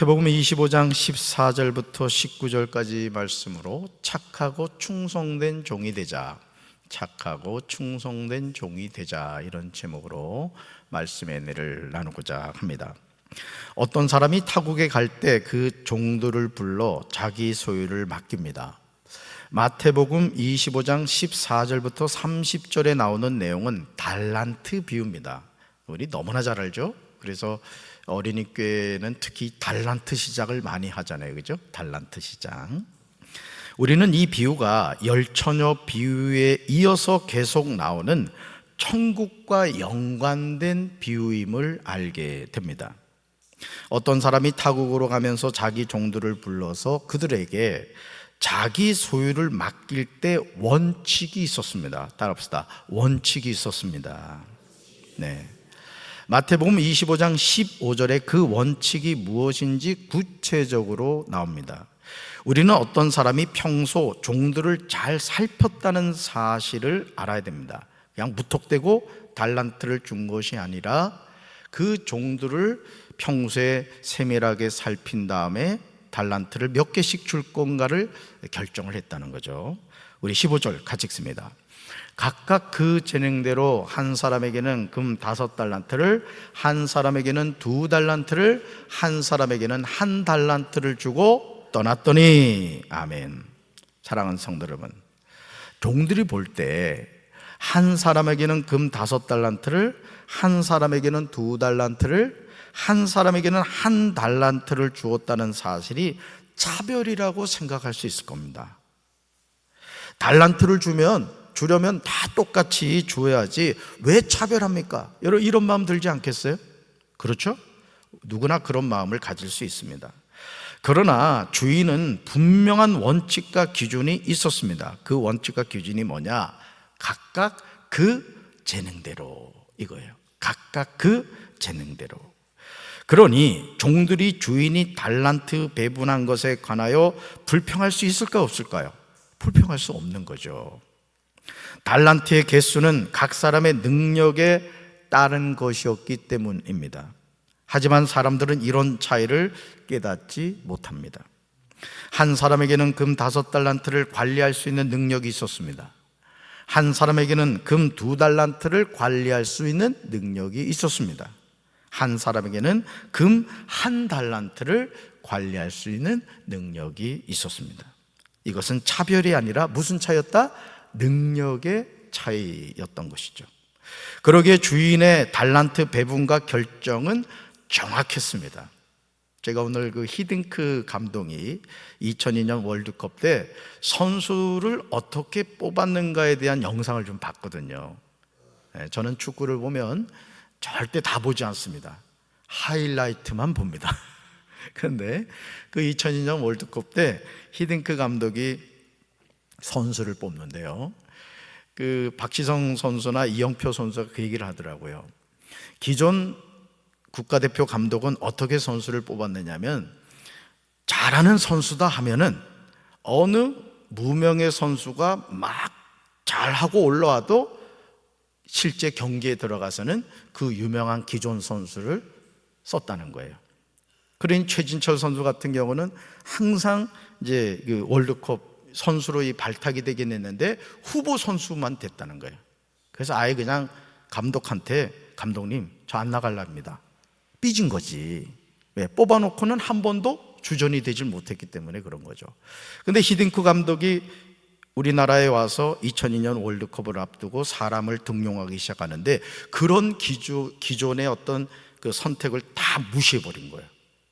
마태복음 25장 14절부터 19절까지 말씀으로 착하고 충성된 종이 되자, 착하고 충성된 종이 되자, 이런 제목으로 말씀의 은혜를 나누고자 합니다. 어떤 사람이 타국에 갈 때 그 종들을 불러 자기 소유를 맡깁니다. 마태복음 25장 14절부터 30절에 나오는 내용은 달란트 비유입니다. 우리 너무나 잘 알죠? 그래서 어린이 교회는 특히 달란트 시작을 많이 하잖아요, 그죠? 달란트 시작. 우리는 이 비유가 열처녀 비유에 이어서 계속 나오는 천국과 연관된 비유임을 알게 됩니다. 어떤 사람이 타국으로 가면서 자기 종들을 불러서 그들에게 자기 소유를 맡길 때 원칙이 있었습니다. 따라합시다. 원칙이 있었습니다. 네. 마태복음 25장 15절에 그 원칙이 무엇인지 구체적으로 나옵니다. 우리는 어떤 사람이 평소 종들을 잘 살폈다는 사실을 알아야 됩니다. 그냥 무턱대고 달란트를 준 것이 아니라 그 종들을 평소에 세밀하게 살핀 다음에 달란트를 몇 개씩 줄 건가를 결정을 했다는 거죠. 우리 15절 같이 읽습니다. 각각 그 재능대로 한 사람에게는 금 5달란트를, 한 사람에게는 2달란트를, 한 사람에게는 1달란트를 주고 떠났더니, 아멘. 사랑하는 성도 여러분, 종들이 볼 때 한 사람에게는 금 5달란트를, 한 사람에게는 2달란트를, 한 사람에게는 1달란트를 주었다는 사실이 차별이라고 생각할 수 있을 겁니다. 달란트를 주려면 다 똑같이 줘야지 왜 차별합니까? 여러분, 이런 마음 들지 않겠어요? 그렇죠? 누구나 그런 마음을 가질 수 있습니다. 그러나 주인은 분명한 원칙과 기준이 있었습니다. 그 원칙과 기준이 뭐냐? 각각 그 재능대로, 이거예요. 각각 그 재능대로. 그러니 종들이 주인이 달란트 배분한 것에 관하여 불평할 수 있을까 없을까요? 불평할 수 없는 거죠. 달란트의 개수는 각 사람의 능력에 따른 것이었기 때문입니다. 하지만 사람들은 이런 차이를 깨닫지 못합니다. 한 사람에게는 금 5달란트를 관리할 수 있는 능력이 있었습니다. 한 사람에게는 금 2달란트를 관리할 수 있는 능력이 있었습니다. 한 사람에게는 금 1달란트를 관리할 수 있는 능력이 있었습니다. 이것은 차별이 아니라 무슨 차이였다? 능력의 차이였던 것이죠. 그러기에 주인의 달란트 배분과 결정은 정확했습니다. 제가 오늘 그 히딩크 감독이 2002년 월드컵 때 선수를 어떻게 뽑았는가에 대한 영상을 좀 봤거든요. 저는 축구를 보면 절대 다 보지 않습니다. 하이라이트만 봅니다. 그런데 그 2002년 월드컵 때 히딩크 감독이 선수를 뽑는데요, 그 박지성 선수나 이영표 선수가 그 얘기를 하더라고요. 기존 국가대표 감독은 어떻게 선수를 뽑았느냐면, 잘하는 선수다 하면은 어느 무명의 선수가 막 잘하고 올라와도 실제 경기에 들어가서는 그 유명한 기존 선수를 썼다는 거예요. 그러니 최진철 선수 같은 경우는 항상 이제 그 월드컵 선수로 발탁이 되긴 했는데 후보 선수만 됐다는 거예요. 그래서 아예 그냥 감독한테, 감독님 저 안 나갈랍니다, 삐진 거지. 왜? 뽑아놓고는 한 번도 주전이 되질 못했기 때문에 그런 거죠. 근데 히딩크 감독이 우리나라에 와서 2002년 월드컵을 앞두고 사람을 등용하기 시작하는데 그런 기존의 어떤 그 선택을 다 무시해버린 거예요.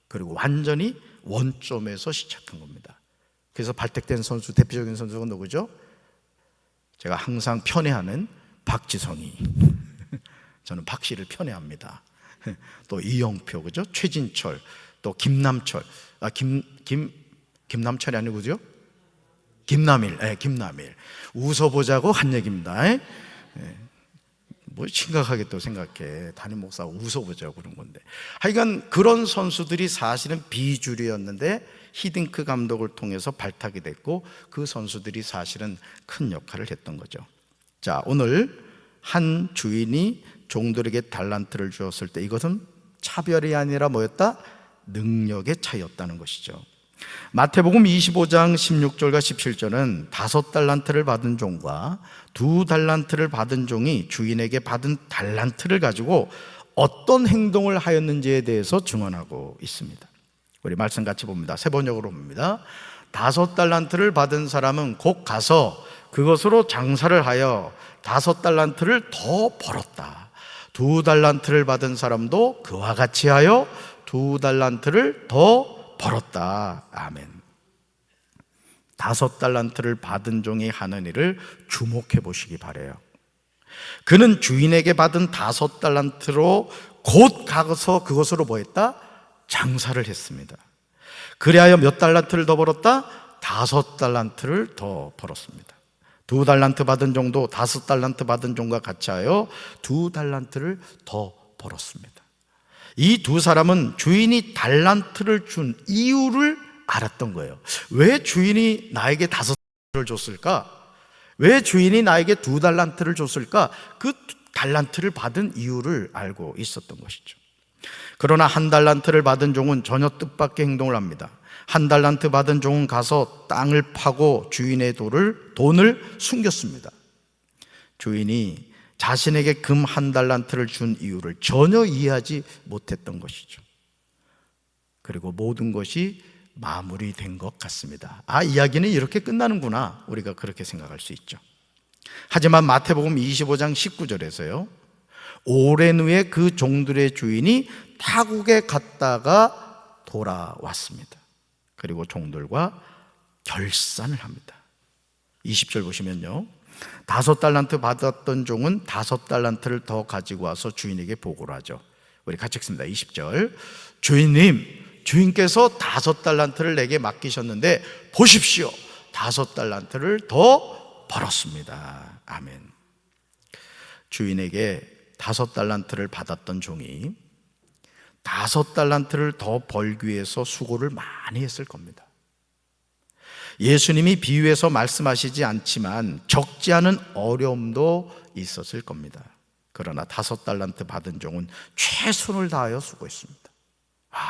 그리고 완전히 원점에서 시작한 겁니다. 그래서 발탁된 선수, 대표적인 선수가 누구죠? 제가 항상 편애하는 박지성이 저는 박 씨를 편애합니다. 또 이영표, 그죠? 최진철, 또 김남철, 김남철이 아니고 그죠? 김남일, 김남일. 웃어보자고 한 얘기입니다. 뭐 심각하게 또 생각해. 담임 목사가 웃어보자고 그런 건데. 하여간 그런 선수들이 사실은 비주류였는데 히딩크 감독을 통해서 발탁이 됐고 그 선수들이 사실은 큰 역할을 했던 거죠. 자, 오늘 한 주인이 종들에게 달란트를 주었을 때 이것은 차별이 아니라 뭐였다? 능력의 차이였다는 것이죠. 마태복음 25장 16절과 17절은 5달란트를 받은 종과 2달란트를 받은 종이 주인에게 받은 달란트를 가지고 어떤 행동을 하였는지에 대해서 증언하고 있습니다. 우리 말씀 같이 봅니다. 세 번역으로 봅니다. 5달란트를 받은 사람은 곧 가서 그것으로 장사를 하여 5달란트를 더 벌었다. 2달란트를 받은 사람도 그와 같이 하여 2달란트를 더 벌었다. 아멘. 5달란트를 받은 종이 하는 일을 주목해 보시기 바라요. 그는 주인에게 받은 5달란트로 곧 가서 그것으로 뭐 했다? 장사를 했습니다. 그리하여 몇 달란트를 더 벌었다? 5달란트를 더 벌었습니다. 2달란트 받은 종도 5달란트 받은 종과 같이 하여 2달란트를 더 벌었습니다. 이 두 사람은 주인이 달란트를 준 이유를 알았던 거예요. 왜 주인이 나에게 5달란트를 줬을까? 왜 주인이 나에게 2달란트를 줬을까? 그 달란트를 받은 이유를 알고 있었던 것이죠. 그러나 1달란트를 받은 종은 전혀 뜻밖의 행동을 합니다. 1달란트 받은 종은 가서 땅을 파고 주인의 돈을 숨겼습니다. 주인이 자신에게 금 1달란트를 준 이유를 전혀 이해하지 못했던 것이죠. 그리고 모든 것이 마무리된 것 같습니다. 이야기는 이렇게 끝나는구나, 우리가 그렇게 생각할 수 있죠. 하지만 마태복음 25장 19절에서요, 오랜 후에 그 종들의 주인이 타국에 갔다가 돌아왔습니다. 그리고 종들과 결산을 합니다. 20절 보시면요, 5달란트 받았던 종은 5달란트를 더 가지고 와서 주인에게 보고를 하죠. 우리 같이 읽습니다. 20절. 주인님, 주인께서 5달란트를 내게 맡기셨는데 보십시오, 5달란트를 더 벌었습니다. 아멘. 주인에게 5달란트를 받았던 종이 5달란트를 더 벌기 위해서 수고를 많이 했을 겁니다. 예수님이 비유해서 말씀하시지 않지만 적지 않은 어려움도 있었을 겁니다. 그러나 5달란트 받은 종은 최선을 다하여 수고했습니다.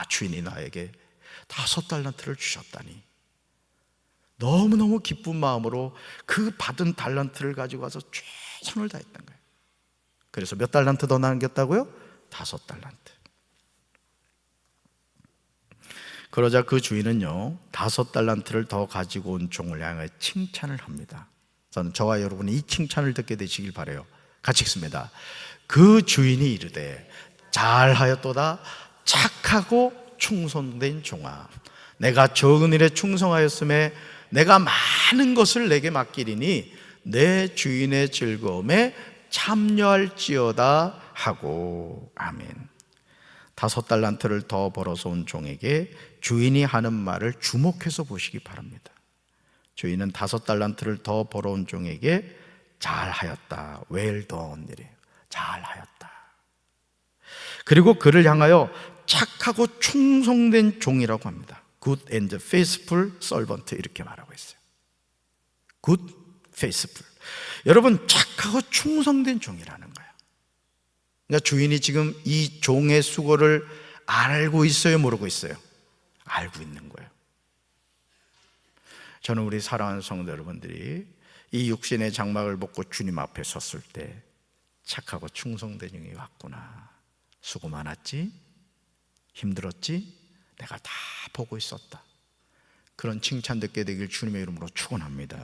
주인이 나에게 5달란트를 주셨다니, 너무너무 기쁜 마음으로 그 받은 달란트를 가지고 와서 최선을 다했던 거예요. 그래서 몇 달란트 더 남겼다고요? 5달란트. 그러자 그 주인은요, 5달란트를 더 가지고 온 종을 향해 칭찬을 합니다. 저와 여러분이 이 칭찬을 듣게 되시길 바라요. 같이 읽습니다. 그 주인이 이르되 잘하였도다 착하고 충성된 종아, 내가 적은 일에 충성하였음에 내가 많은 것을 내게 맡기리니 내 주인의 즐거움에 참여할지어다 하고. 아멘. 5달란트를 더 벌어서 온 종에게 주인이 하는 말을 주목해서 보시기 바랍니다. 주인은 5달란트를 더 벌어온 종에게 잘하였다, well done 이래요. 잘하였다. 그리고 그를 향하여 착하고 충성된 종이라고 합니다. Good and faithful servant 이렇게 말하고 있어요. Good, faithful. 여러분, 착하고 충성된 종이라는 거예요. 그러니까 주인이 지금 이 종의 수고를 알고 있어요, 모르고 있어요? 알고 있는 거예요. 저는 우리 사랑하는 성도 여러분들이 이 육신의 장막을 벗고 주님 앞에 섰을 때 착하고 충성된 종이 왔구나, 수고 많았지, 힘들었지, 내가 다 보고 있었다, 그런 칭찬 듣게 되길 주님의 이름으로 축원합니다.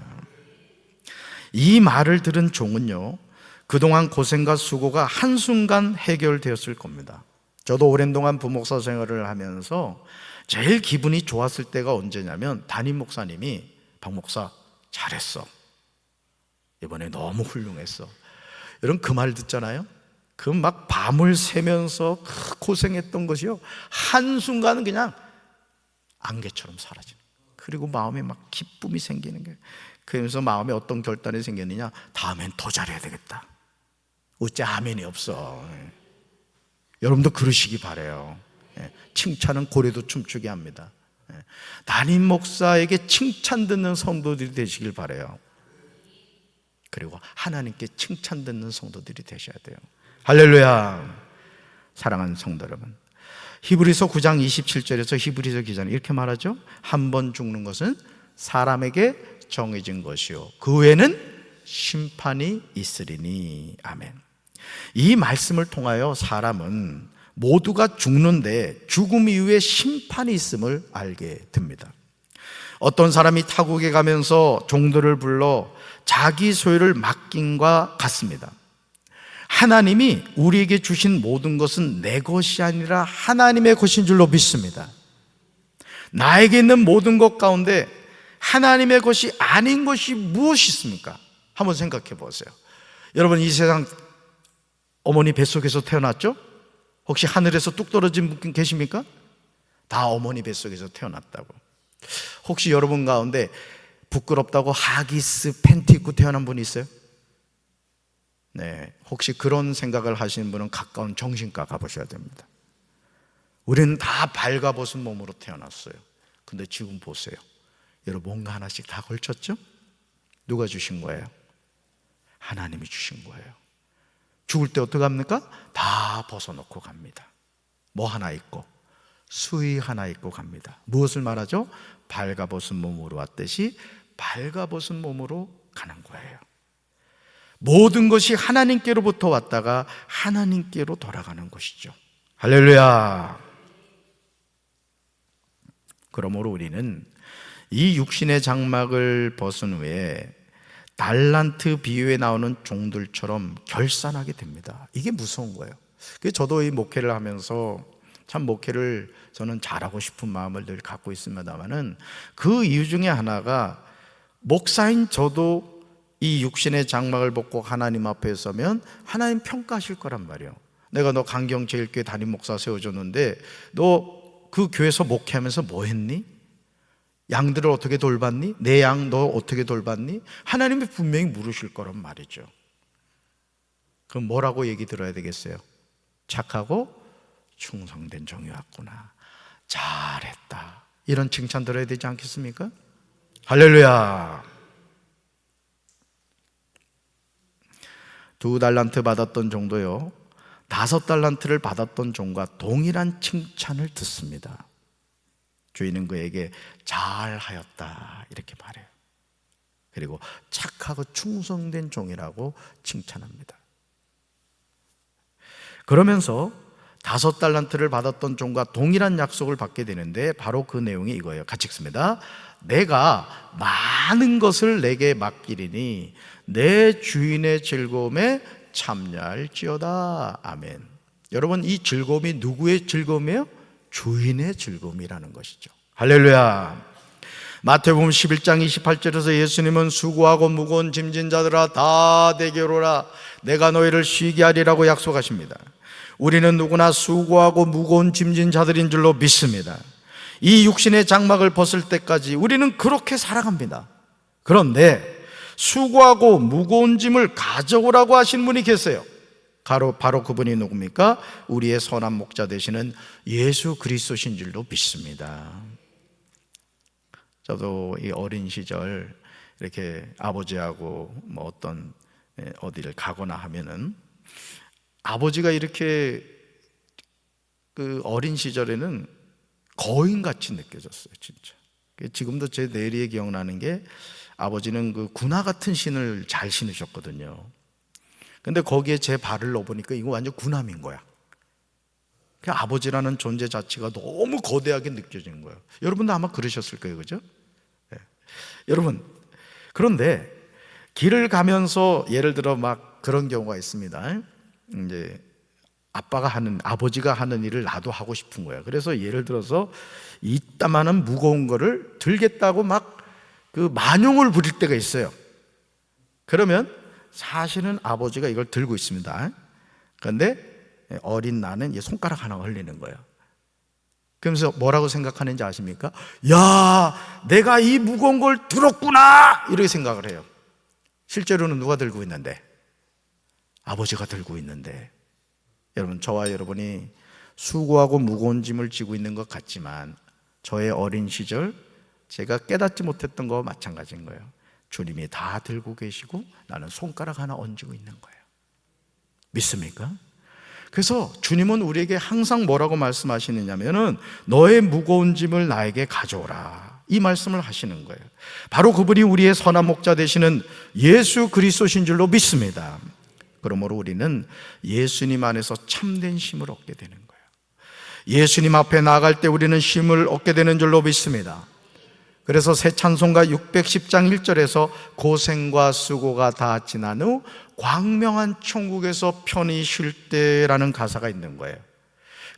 이 말을 들은 종은요, 그동안 고생과 수고가 한순간 해결되었을 겁니다. 저도 오랜 동안 부목사 생활을 하면서 제일 기분이 좋았을 때가 언제냐면, 담임 목사님이 박 목사 잘했어, 이번에 너무 훌륭했어, 여러분 그 말 듣잖아요. 그 막 밤을 새면서 고생했던 것이요, 한순간은 그냥 안개처럼 사라지는 거예요. 그리고 마음에 막 기쁨이 생기는 거예요. 그러면서 마음에 어떤 결단이 생겼느냐, 다음엔 더 잘해야 되겠다. 어째 아멘이 없어. 여러분도 그러시기 바라요. 칭찬은 고래도 춤추게 합니다. 담임 목사에게 칭찬 듣는 성도들이 되시길 바라요. 그리고 하나님께 칭찬 듣는 성도들이 되셔야 돼요. 할렐루야. 사랑하는 성도 여러분, 히브리서 9장 27절에서 히브리서 기자는 이렇게 말하죠. 한 번 죽는 것은 사람에게 정해진 것이요 그 후에는 심판이 있으리니. 아멘. 이 말씀을 통하여 사람은 모두가 죽는데 죽음 이후에 심판이 있음을 알게 됩니다. 어떤 사람이 타국에 가면서 종들을 불러 자기 소유를 맡긴과 같습니다. 하나님이 우리에게 주신 모든 것은 내 것이 아니라 하나님의 것인 줄로 믿습니다. 나에게 있는 모든 것 가운데 하나님의 것이 아닌 것이 무엇이 있습니까? 한번 생각해 보세요. 여러분, 이 세상 어머니 뱃속에서 태어났죠? 혹시 하늘에서 뚝 떨어진 분 계십니까? 다 어머니 뱃속에서 태어났다고. 혹시 여러분 가운데 부끄럽다고 하기스 팬티 입고 태어난 분이 있어요? 네, 혹시 그런 생각을 하시는 분은 가까운 정신과 가보셔야 됩니다. 우리는 다 발가벗은 몸으로 태어났어요. 근데 지금 보세요. 여러분, 뭔가 하나씩 다 걸쳤죠? 누가 주신 거예요? 하나님이 주신 거예요. 죽을 때 어떻게 합니까? 다 벗어놓고 갑니다. 뭐 하나 있고 수의 하나 입고 갑니다. 무엇을 말하죠? 발가벗은 몸으로 왔듯이 발가벗은 몸으로 가는 거예요. 모든 것이 하나님께로부터 왔다가 하나님께로 돌아가는 것이죠. 할렐루야. 그러므로 우리는 이 육신의 장막을 벗은 후에 달란트 비유에 나오는 종들처럼 결산하게 됩니다. 이게 무서운 거예요. 저도 이 목회를 하면서 참 목회를 저는 잘하고 싶은 마음을 늘 갖고 있습니다만은 그 이유 중에 하나가 목사인 저도 이 육신의 장막을 벗고 하나님 앞에 서면 하나님 평가하실 거란 말이에요. 내가 너 강경제일교회 담임 목사 세워줬는데 너 그 교회에서 목회하면서 뭐 했니? 양들을 어떻게 돌봤니? 내 양 너 어떻게 돌봤니? 하나님이 분명히 물으실 거란 말이죠. 그럼 뭐라고 얘기 들어야 되겠어요? 착하고 충성된 종이 왔구나, 잘했다, 이런 칭찬 들어야 되지 않겠습니까? 할렐루야. 2달란트 받았던 종도요 5달란트를 받았던 종과 동일한 칭찬을 듣습니다. 주인은 그에게 잘하였다 이렇게 말해요. 그리고 착하고 충성된 종이라고 칭찬합니다. 그러면서 5달란트를 받았던 종과 동일한 약속을 받게 되는데 바로 그 내용이 이거예요. 같이 읽습니다. 내가 많은 것을 내게 맡기리니 내 주인의 즐거움에 참여할지어다. 아멘. 여러분, 이 즐거움이 누구의 즐거움이에요? 주인의 즐거움이라는 것이죠. 할렐루야. 마태복음 11장 28절에서 예수님은 수고하고 무거운 짐진 자들아 다 내게로 오라 내가 너희를 쉬게 하리라고 약속하십니다. 우리는 누구나 수고하고 무거운 짐진 자들인 줄로 믿습니다. 이 육신의 장막을 벗을 때까지 우리는 그렇게 살아갑니다. 그런데 수고하고 무거운 짐을 가져오라고 하신 분이 계세요. 바로 그분이 누굽니까? 우리의 선한 목자 되시는 예수 그리스도신 줄로 믿습니다. 저도 이 어린 시절 이렇게 아버지하고 뭐 어디를 가거나 하면은 아버지가 이렇게 그 어린 시절에는 거인같이 느껴졌어요, 진짜. 지금도 제 내리에 기억나는 게 아버지는 그 군화 같은 신을 잘 신으셨거든요. 근데 거기에 제 발을 넣어보니까 이거 완전 군함인 거야. 그 아버지라는 존재 자체가 너무 거대하게 느껴지는 거예요. 여러분도 아마 그러셨을 거예요, 그죠? 네. 여러분, 그런데 길을 예를 들어 막 그런 경우가 있습니다. 이제 아버지가 하는 일을 나도 하고 싶은 거야. 그래서 예를 들어서 이따만한 무거운 거를 들겠다고 막 그 만용을 부릴 때가 있어요. 그러면 사실은 아버지가 이걸 들고 있습니다. 그런데 어린 나는 손가락 하나가 흘리는 거예요. 그러면서 뭐라고 생각하는지 아십니까? 야, 내가 이 무거운 걸 들었구나, 이렇게 생각을 해요. 실제로는 누가 들고 있는데? 아버지가 들고 있는데. 여러분, 저와 여러분이 수고하고 무거운 짐을 지고 있는 것 같지만 저의 어린 시절 제가 깨닫지 못했던 거와 마찬가지인 거예요. 주님이 다 들고 계시고 나는 손가락 하나 얹고 있는 거예요. 믿습니까? 그래서 주님은 우리에게 항상 뭐라고 말씀하시느냐면은 너의 무거운 짐을 나에게 가져오라, 이 말씀을 하시는 거예요. 바로 그분이 우리의 선한 목자 되시는 예수 그리스도신 줄로 믿습니다. 그러므로 우리는 예수님 안에서 참된 쉼을 얻게 되는 거예요. 예수님 앞에 나아갈 때 우리는 쉼을 얻게 되는 줄로 믿습니다. 그래서 새 찬송가 610장 1절에서 고생과 수고가 다 지난 후 광명한 천국에서 편히 쉴 때라는 가사가 있는 거예요.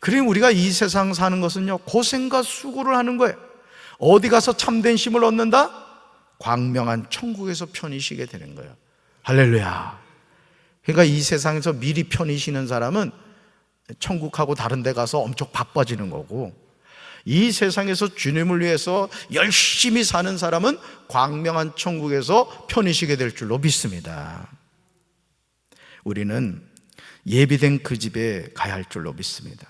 그러니 우리가 이 세상 사는 것은요, 고생과 수고를 하는 거예요. 어디 가서 참된 쉼을 얻는다? 광명한 천국에서 편히 쉬게 되는 거예요. 할렐루야. 그러니까 이 세상에서 미리 편히 쉬는 사람은 천국하고 다른 데 가서 엄청 바빠지는 거고, 이 세상에서 주님을 위해서 열심히 사는 사람은 광명한 천국에서 편히 쉬게 될 줄로 믿습니다. 우리는 예비된 그 집에 가야 할 줄로 믿습니다.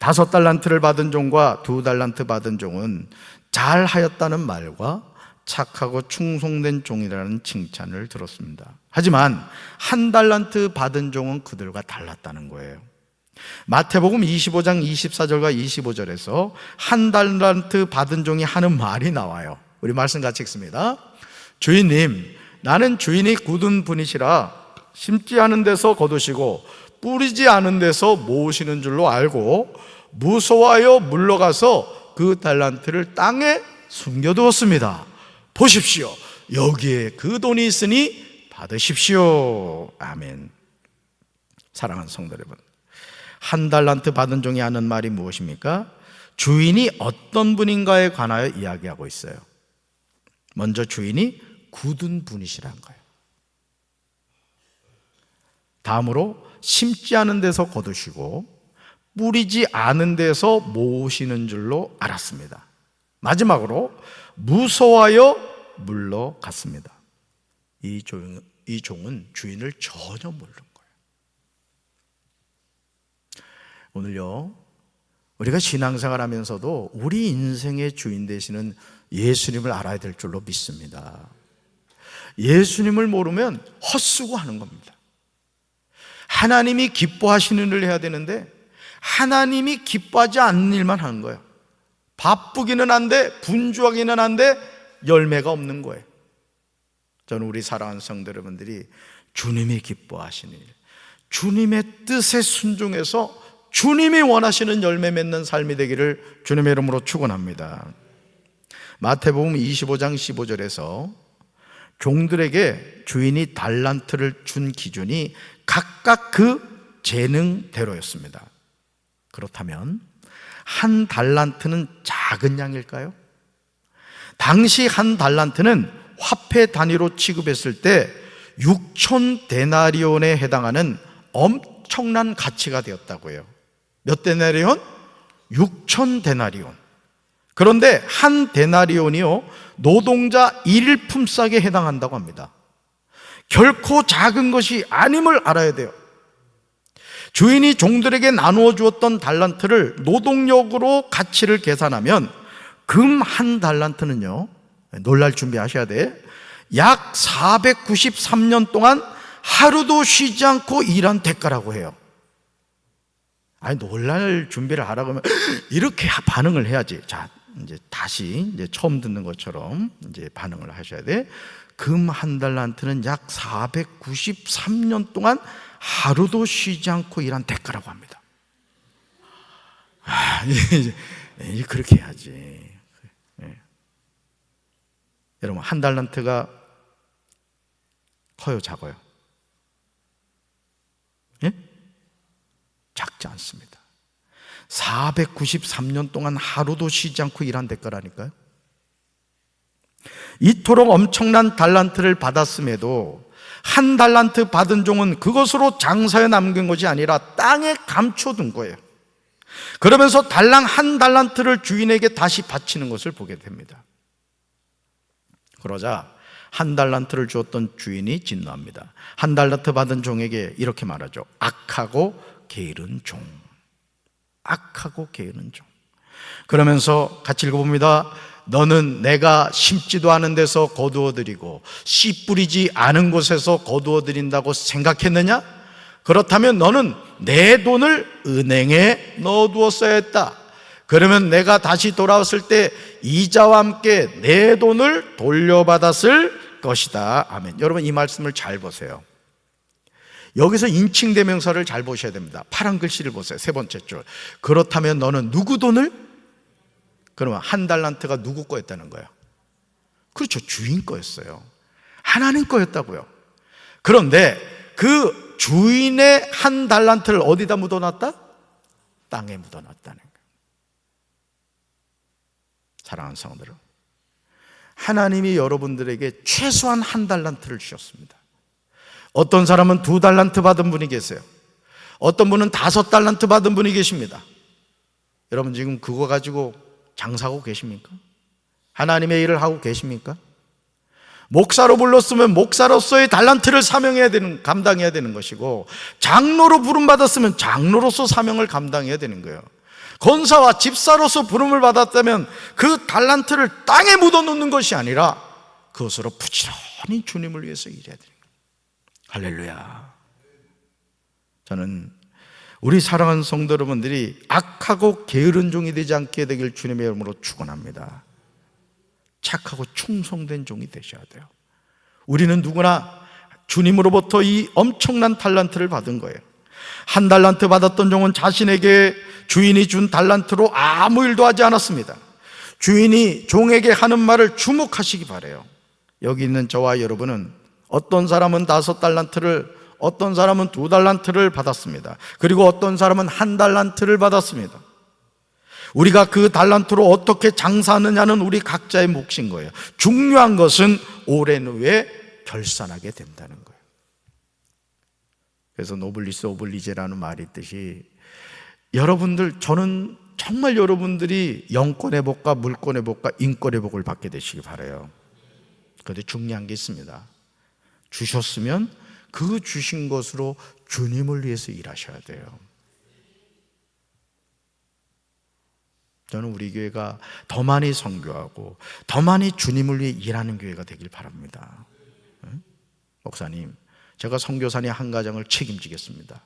5달란트를 받은 종과 2달란트 받은 종은 잘하였다는 말과 착하고 충성된 종이라는 칭찬을 들었습니다. 하지만 1달란트 받은 종은 그들과 달랐다는 거예요. 마태복음 25장 24절과 25절에서 1달란트 받은 종이 하는 말이 나와요. 우리 말씀 같이 읽습니다. 주인님, 나는 주인이 굳은 분이시라 심지 않은 데서 거두시고 뿌리지 않은 데서 모으시는 줄로 알고 무서워하여 물러가서 그 달란트를 땅에 숨겨두었습니다. 보십시오, 여기에 그 돈이 있으니 받으십시오. 아멘. 사랑하는 성도 여러분, 1달란트 받은 종이 하는 말이 무엇입니까? 주인이 어떤 분인가에 관하여 이야기하고 있어요. 먼저 주인이 굳은 분이시라는 거예요. 다음으로 심지 않은 데서 거두시고 뿌리지 않은 데서 모으시는 줄로 알았습니다. 마지막으로 무서워하여 물러갔습니다. 이 종은 주인을 전혀 모르는 거예요. 오늘요, 우리가 신앙생활 하면서도 우리 인생의 주인 되시는 예수님을 알아야 될 줄로 믿습니다. 예수님을 모르면 헛수고하는 겁니다. 하나님이 기뻐하시는 일을 해야 되는데 하나님이 기뻐하지 않는 일만 하는 거예요. 바쁘기는 한데 분주하기는 한데 열매가 없는 거예요. 저는 우리 사랑하는 성도 여러분들이 주님이 기뻐하시는 일, 주님의 뜻에 순종해서 주님이 원하시는 열매 맺는 삶이 되기를 주님의 이름으로 축원합니다. 마태복음 25장 15절에서 종들에게 주인이 달란트를 준 기준이 각각 그 재능대로였습니다. 그렇다면 1달란트는 작은 양일까요? 당시 1달란트는 화폐 단위로 취급했을 때 6,000데나리온에 해당하는 엄청난 가치가 되었다고 해요. 몇 데나리온? 6,000데나리온. 그런데 1데나리온이요, 노동자 일품삯에 해당한다고 합니다. 결코 작은 것이 아님을 알아야 돼요. 주인이 종들에게 나누어 주었던 달란트를 노동력으로 가치를 계산하면 금 1달란트는요, 놀랄 준비하셔야 돼, 약 493년 동안 하루도 쉬지 않고 일한 대가라고 해요. 아니, 놀랄 준비를 하라고 하면 이렇게 반응을 해야지. 자, 이제 다시 처음 듣는 것처럼 이제 반응을 하셔야 돼. 금 1달란트는 약 493년 동안 하루도 쉬지 않고 일한 대가라고 합니다. 이제 그렇게 해야지. 네. 여러분, 1달란트가 커요, 작아요? 예? 작지 않습니다. 493년 동안 하루도 쉬지 않고 일한 대가라니까요. 이토록 엄청난 달란트를 받았음에도 1달란트 받은 종은 그것으로 장사에 남긴 것이 아니라 땅에 감춰둔 거예요. 그러면서 달랑 1달란트를 주인에게 다시 바치는 것을 보게 됩니다. 그러자 1달란트를 주었던 주인이 진노합니다. 1달란트 받은 종에게 이렇게 말하죠. 악하고 게으른 종. 악하고 게으른 종. 그러면서 같이 읽어봅니다. 너는 내가 심지도 않은 데서 거두어 드리고 씨 뿌리지 않은 곳에서 거두어 드린다고 생각했느냐? 그렇다면 너는 내 돈을 은행에 넣어두었어야 했다. 그러면 내가 다시 돌아왔을 때 이자와 함께 내 돈을 돌려받았을 것이다. 아멘. 여러분, 이 말씀을 잘 보세요. 여기서 인칭대명사를 잘 보셔야 됩니다. 파란 글씨를 보세요. 세 번째 줄. 그렇다면 너는 누구 돈을? 그러면 한 달란트가 누구 거였다는 거예요? 그렇죠. 주인 거였어요. 하나님 거였다고요. 그런데 그 주인의 한 달란트를 어디다 묻어놨다? 땅에 묻어놨다는 거예요. 사랑하는 성도들, 하나님이 여러분들에게 최소한 한 달란트를 주셨습니다. 어떤 사람은 2달란트 받은 분이 계세요. 어떤 분은 5달란트 받은 분이 계십니다. 여러분, 지금 그거 가지고 장사하고 계십니까? 하나님의 일을 하고 계십니까? 목사로 불렀으면 목사로서의 달란트를 감당해야 되는 것이고, 장로로 부름받았으면 장로로서 사명을 감당해야 되는 거예요. 권사와 집사로서 부름을 받았다면 그 달란트를 땅에 묻어놓는 것이 아니라 그것으로 부지런히 주님을 위해서 일해야 되는 거예요. 할렐루야. 저는 우리 사랑하는 성도 여러분들이 악하고 게으른 종이 되지 않게 되길 주님의 이름으로 축원합니다. 착하고 충성된 종이 되셔야 돼요. 우리는 누구나 주님으로부터 이 엄청난 달란트를 받은 거예요. 한 달란트 받았던 종은 자신에게 주인이 준 달란트로 아무 일도 하지 않았습니다. 주인이 종에게 하는 말을 주목하시기 바라요. 여기 있는 저와 여러분은 어떤 사람은 5달란트를, 어떤 사람은 2달란트를 받았습니다. 그리고 어떤 사람은 1달란트를 받았습니다. 우리가 그 달란트로 어떻게 장사하느냐는 우리 각자의 몫인 거예요. 중요한 것은 오랜 후에 결산하게 된다는 거예요. 그래서 노블리스 오블리제라는 말이 있듯이, 여러분들, 저는 정말 여러분들이 영권의 복과 물권의 복과 인권의 복을 받게 되시기 바라요. 그런데 중요한 게 있습니다. 주셨으면 그 주신 것으로 주님을 위해서 일하셔야 돼요. 저는 우리 교회가 더 많이 선교하고 더 많이 주님을 위해 일하는 교회가 되길 바랍니다. 목사님, 제가 선교사님 한 가정을 책임지겠습니다.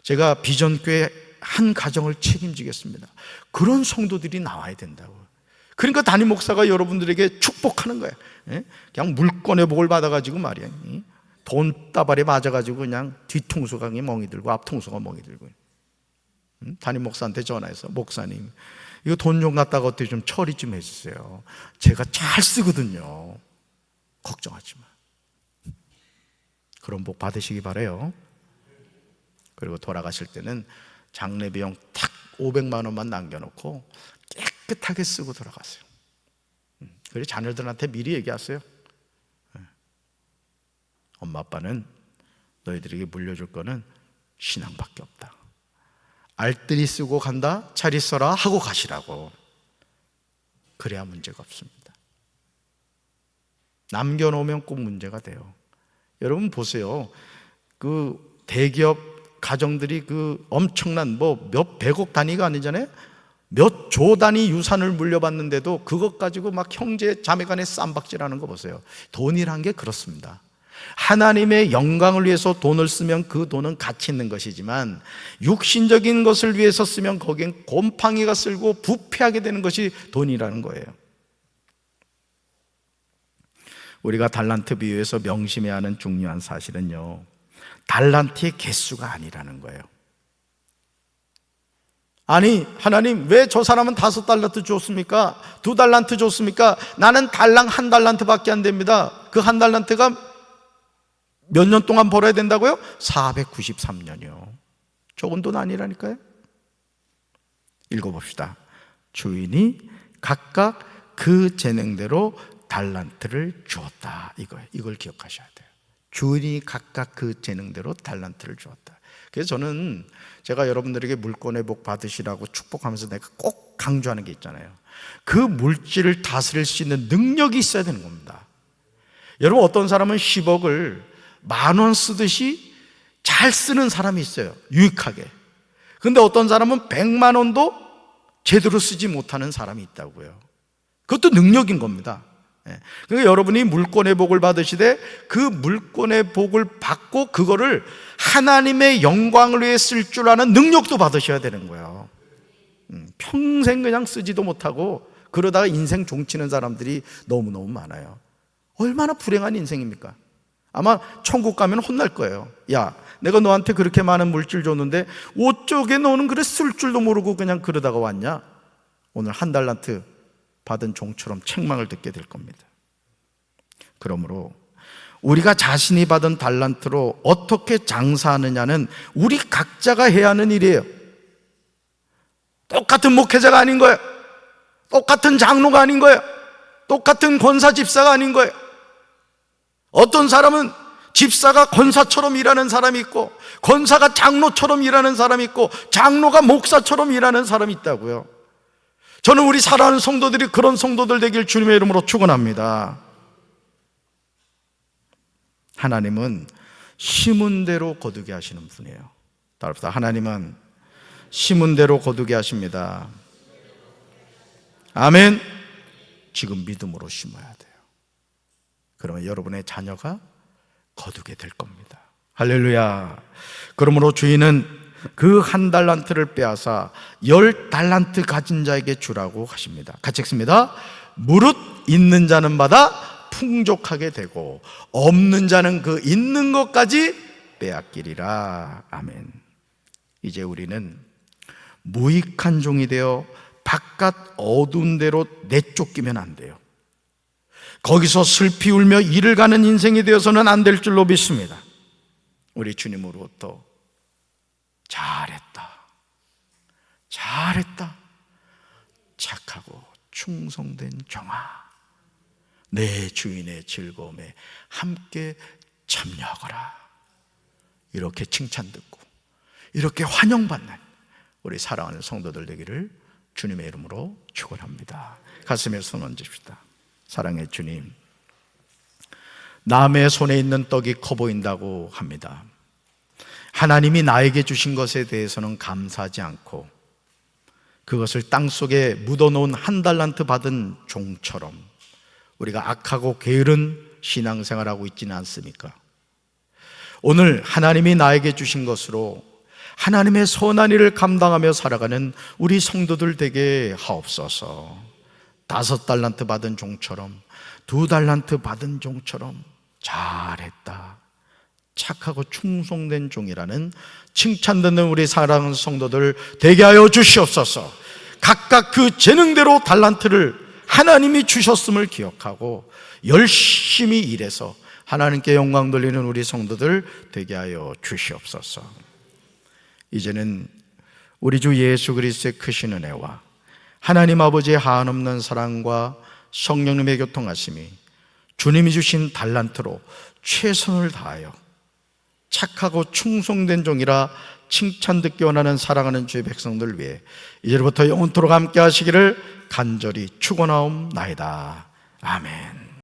제가 비전교회 한 가정을 책임지겠습니다. 그런 성도들이 나와야 된다고. 그러니까 담임 목사가 여러분들에게 축복하는 거예요. 그냥 물권의 복을 받아가지고 말이야, 돈다발에 맞아가지고 그냥 뒤통수가 멍이 들고 앞통수가 멍이 들고, 담임 목사한테 전화해서, 목사님, 이거 돈 좀 갖다가 어떻게 좀 처리 좀 해주세요. 제가 잘 쓰거든요. 걱정하지 마. 그런 복 받으시기 바라요. 그리고 돌아가실 때는 장례 비용 딱 500만 원만 남겨놓고 깨끗하게 쓰고 돌아가세요. 그리고 자녀들한테 미리 얘기하세요. 엄마 아빠는 너희들에게 물려줄 거는 신앙밖에 없다. 알뜰히 쓰고 간다, 잘 있어라 하고 가시라고. 그래야 문제가 없습니다. 남겨놓으면 꼭 문제가 돼요. 여러분 보세요. 그 대기업 가정들이 그 엄청난 몇 백억 단위가 아니잖아요. 몇 조 단위 유산을 물려받는데도 그것 가지고 막 형제 자매 간에 쌈박질하는 거 보세요. 돈이란 게 그렇습니다. 하나님의 영광을 위해서 돈을 쓰면 그 돈은 가치 있는 것이지만, 육신적인 것을 위해서 쓰면 거기엔 곰팡이가 쓸고 부패하게 되는 것이 돈이라는 거예요. 우리가 달란트 비유에서 명심해야 하는 중요한 사실은요, 달란트의 개수가 아니라는 거예요. 아니, 하나님 왜 저 사람은 5달란트 줬습니까? 2달란트 줬습니까? 나는 달랑 1달란트밖에 안 됩니다. 그 1달란트가 몇 년 동안 벌어야 된다고요? 493년이요. 적은 돈 아니라니까요. 읽어봅시다. 주인이 각각 그 재능대로 달란트를 주었다, 이거예요. 이걸 기억하셔야 돼요. 주인이 각각 그 재능대로 달란트를 주었다. 그래서 저는 제가 여러분들에게 물권의 복 받으시라고 축복하면서 내가 꼭 강조하는 게 있잖아요. 그 물질을 다스릴 수 있는 능력이 있어야 되는 겁니다. 여러분, 어떤 사람은 10억을 10,000원 쓰듯이 잘 쓰는 사람이 있어요, 유익하게. 근데 어떤 사람은 100만 원도 제대로 쓰지 못하는 사람이 있다고요. 그것도 능력인 겁니다. 그러니까 여러분이 물권의 복을 받으시되 그 물권의 복을 받고 그거를 하나님의 영광을 위해 쓸 줄 아는 능력도 받으셔야 되는 거예요. 평생 그냥 쓰지도 못하고 그러다가 인생 종치는 사람들이 너무너무 많아요. 얼마나 불행한 인생입니까? 아마 천국 가면 혼날 거예요. 야, 내가 너한테 그렇게 많은 물질 줬는데 어쩌게 너는 그래 쓸 줄도 모르고 그냥 그러다가 왔냐? 오늘 1달란트 받은 종처럼 책망을 듣게 될 겁니다. 그러므로 우리가 자신이 받은 달란트로 어떻게 장사하느냐는 우리 각자가 해야 하는 일이에요. 똑같은 목회자가 아닌 거예요. 똑같은 장로가 아닌 거예요. 똑같은 권사 집사가 아닌 거예요. 어떤 사람은 집사가 권사처럼 일하는 사람이 있고 권사가 장로처럼 일하는 사람이 있고 장로가 목사처럼 일하는 사람이 있다고요. 저는 우리 사랑하는 성도들이 그런 성도들 되길 주님의 이름으로 축원합니다. 하나님은 심은 대로 거두게 하시는 분이에요. 따라합시다. 하나님은 심은 대로 거두게 하십니다. 아멘. 지금 믿음으로 심어야 돼요. 그러면 여러분의 자녀가 거두게 될 겁니다. 할렐루야. 그러므로 주인은 그 1달란트를 빼앗아 10달란트 가진 자에게 주라고 하십니다. 같이 읽습니다. 무릇 있는 자는 받아 풍족하게 되고 없는 자는 그 있는 것까지 빼앗기리라. 아멘. 이제 우리는 무익한 종이 되어 바깥 어두운 데로 내쫓기면 안 돼요. 거기서 슬피 울며 이를 가는 인생이 되어서는 안 될 줄로 믿습니다. 우리 주님으로부터 잘했다, 잘했다, 착하고 충성된 종아, 내 주인의 즐거움에 함께 참여하거라. 이렇게 칭찬 듣고 이렇게 환영받는 우리 사랑하는 성도들 되기를 주님의 이름으로 축원합니다. 가슴에 손 얹읍시다. 사랑의 주님, 남의 손에 있는 떡이 커 보인다고 합니다. 하나님이 나에게 주신 것에 대해서는 감사하지 않고 그것을 땅속에 묻어놓은 1달란트 받은 종처럼 우리가 악하고 게으른 신앙생활하고 있지는 않습니까? 오늘 하나님이 나에게 주신 것으로 하나님의 선한 일을 감당하며 살아가는 우리 성도들 되게 하옵소서. 5달란트 받은 종처럼 2달란트 받은 종처럼 잘했다, 착하고 충성된 종이라는 칭찬 듣는 우리 사랑하는 성도들 되게 하여 주시옵소서. 각각 그 재능대로 달란트를 하나님이 주셨음을 기억하고 열심히 일해서 하나님께 영광 돌리는 우리 성도들 되게 하여 주시옵소서. 이제는 우리 주 예수 그리스도의 크신 은혜와 하나님 아버지의 한없는 사랑과 성령님의 교통하심이 주님이 주신 달란트로 최선을 다하여 착하고 충성된 종이라 칭찬 듣기 원하는 사랑하는 주의 백성들 위해 이제부터 영원토록 함께 하시기를 간절히 축원하옵나이다. 아멘.